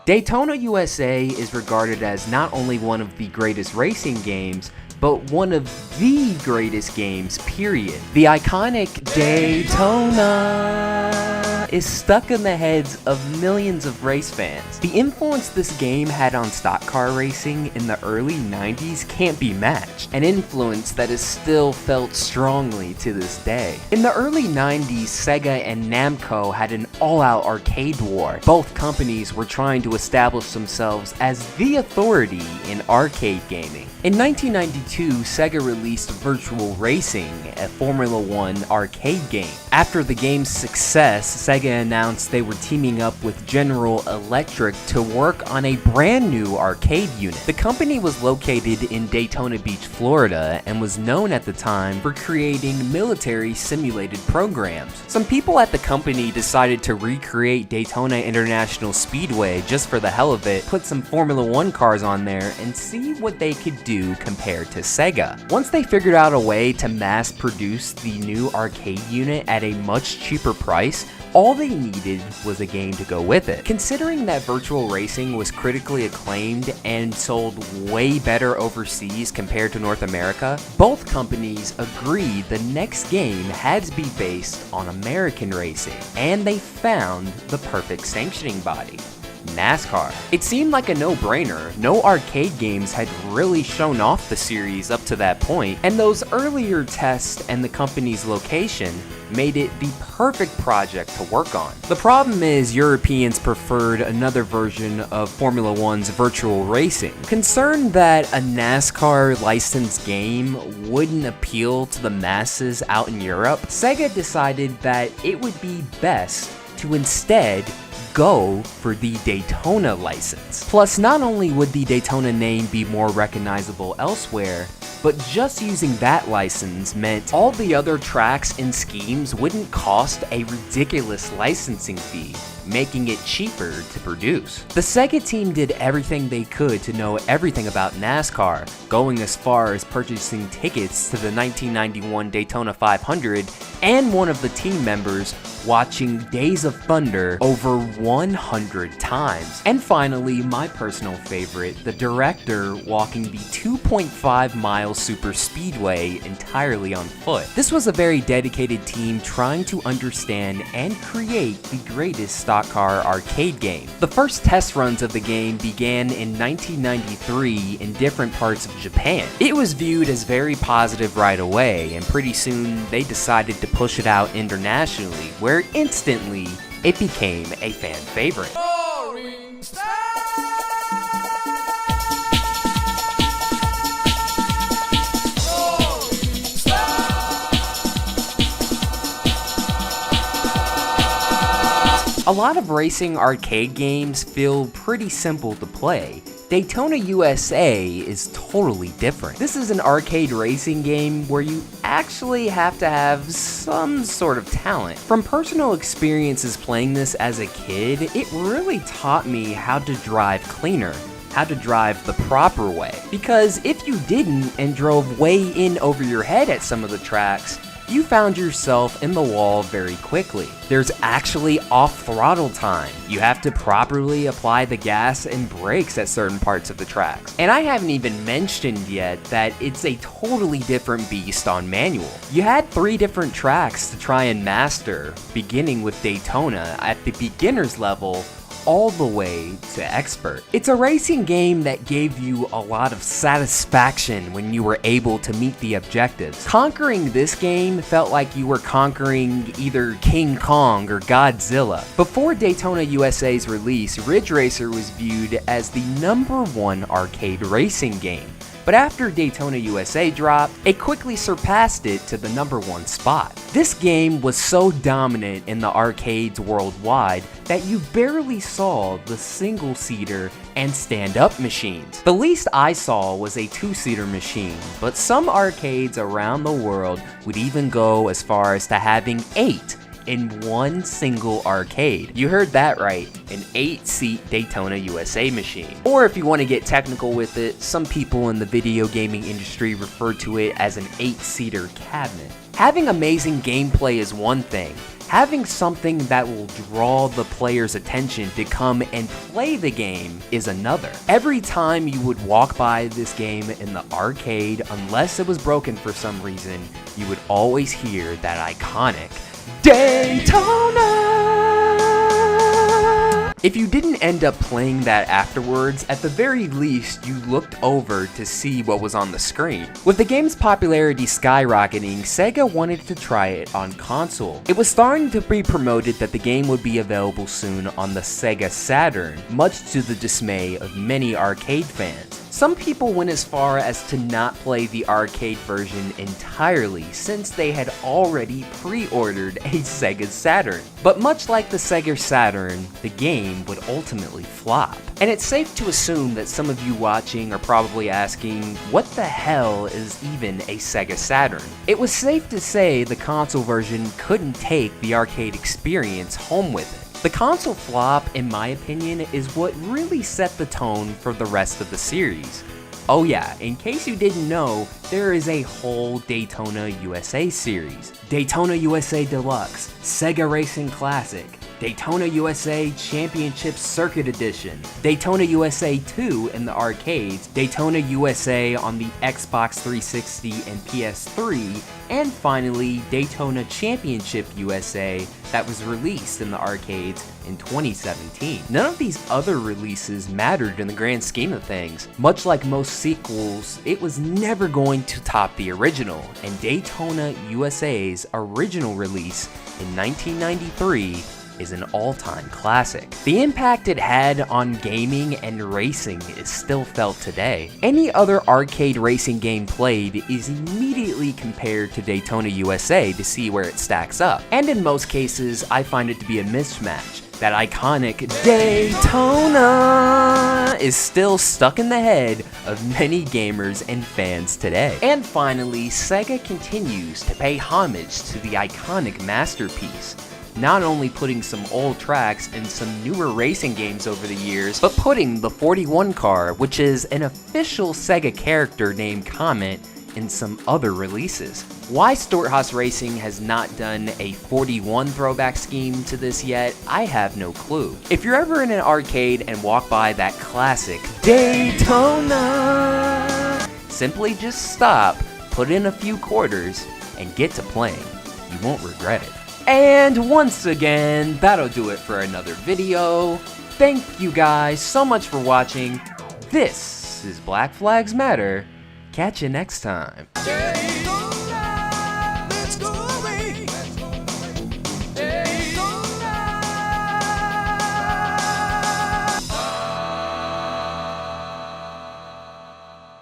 Daytona USA is regarded as not only one of the greatest racing games, but one of the greatest games, period. The iconic Daytona is stuck in the heads of millions of race fans. The influence this game had on stock car racing in the early 90s can't be matched, an influence that is still felt strongly to this day. In the early 90s, Sega and Namco had an all-out arcade war. Both companies were trying to establish themselves as the authority in arcade gaming. In 1992, Sega released Virtual Racing, a Formula One arcade game. After the game's success, Sega announced they were teaming up with General Electric to work on a brand new arcade unit. The company was located in Daytona Beach, Florida, and was known at the time for creating military simulated programs. Some people at the company decided to recreate Daytona International Speedway just for the hell of it, put some Formula One cars on there, and see what they could do compared to Sega. Once they figured out a way to mass produce the new arcade unit at a much cheaper price, all they needed was a game to go with it. Considering that Virtual Racing was critically acclaimed and sold way better overseas compared to North America, both companies agreed the next game had to be based on American racing, and they found the perfect sanctioning body: NASCAR. It seemed like a no-brainer. No arcade games had really shown off the series up to that point, and those earlier tests and the company's location made it the perfect project to work on. The problem is Europeans preferred another version of Formula One's Virtual Racing. Concerned that a NASCAR licensed game wouldn't appeal to the masses out in Europe, Sega decided that it would be best to instead go for the Daytona license. Plus, not only would the Daytona name be more recognizable elsewhere, but just using that license meant all the other tracks and schemes wouldn't cost a ridiculous licensing fee, making it cheaper to produce. The Sega team did everything they could to know everything about NASCAR, going as far as purchasing tickets to the 1991 Daytona 500, and one of the team members watching Days of Thunder over 100 times. And finally, my personal favorite, the director walking the 2.5-mile super speedway entirely on foot. This was a very dedicated team trying to understand and create the greatest stock car arcade game. The first test runs of the game began in 1993 in different parts of Japan. It was viewed as very positive right away, and pretty soon they decided to push it out internationally, where instantly it became a fan favorite. A lot of racing arcade games feel pretty simple to play. Daytona USA is totally different. This is an arcade racing game where you actually have to have some sort of talent. From personal experiences playing this as a kid, it really taught me how to drive cleaner, how to drive the proper way. Because if you didn't and drove way in over your head at some of the tracks, you found yourself in the wall very quickly. There's actually off-throttle time. You have to properly apply the gas and brakes at certain parts of the tracks. And I haven't even mentioned yet that it's a totally different beast on manual. You had 3 different tracks to try and master, beginning with Daytona at the beginner's level all the way to expert. It's a racing game that gave you a lot of satisfaction when you were able to meet the objectives. Conquering this game felt like you were conquering either King Kong or Godzilla. Before Daytona USA's release, Ridge Racer was viewed as the #1 arcade racing game. But after Daytona USA dropped, it quickly surpassed it to the #1 spot. This game was so dominant in the arcades worldwide that you barely saw the single-seater and stand-up machines. The least I saw was a 2-seater machine, but some arcades around the world would even go as far as to having 8 in one single arcade. You heard that right, an 8-seat Daytona USA machine. Or if you want to get technical with it, some people in the video gaming industry refer to it as an 8-seater cabinet. Having amazing gameplay is one thing. having something that will draw the player's attention to come and play the game is another. Every time you would walk by this game in the arcade, unless it was broken for some reason, you would always hear that iconic Daytona! If you didn't end up playing that afterwards, at the very least you looked over to see what was on the screen. With the game's popularity skyrocketing, Sega wanted to try it on console. It was starting to be promoted that the game would be available soon on the Sega Saturn, much to the dismay of many arcade fans. Some people went as far as to not play the arcade version entirely since they had already pre-ordered a Sega Saturn. But much like the Sega Saturn, the game would ultimately flop. And it's safe to assume that some of you watching are probably asking, what the hell is even a Sega Saturn? It was safe to say the console version couldn't take the arcade experience home with it. The console flop, in my opinion, is what really set the tone for the rest of the series. Oh yeah, in case you didn't know, there is a whole Daytona USA series. Daytona USA Deluxe, Sega Racing Classic, Daytona USA Championship Circuit Edition, Daytona USA 2 in the arcades, Daytona USA on the Xbox 360 and PS3, and finally Daytona Championship USA that was released in the arcades in 2017. None of these other releases mattered in the grand scheme of things. Much like most sequels, it was never going to top the original, and Daytona USA's original release in 1993 is an all-time classic. The impact it had on gaming and racing is still felt today. Any other arcade racing game played is immediately compared to Daytona USA to see where it stacks up. And in most cases, I find it to be a mismatch. That iconic Daytona is still stuck in the head of many gamers and fans today. And finally, Sega continues to pay homage to the iconic masterpiece, not only putting some old tracks in some newer racing games over the years, but putting the 41 car, which is an official Sega character named Comet, in some other releases. Why Storthouse Racing has not done a 41 throwback scheme to this yet, I have no clue. If you're ever in an arcade and walk by that classic Daytona, simply just stop, put in a few quarters, and get to playing. You won't regret it. And once again, that'll do it for another video. Thank you guys so much for watching. This is Black Flags Matter. Catch you next time.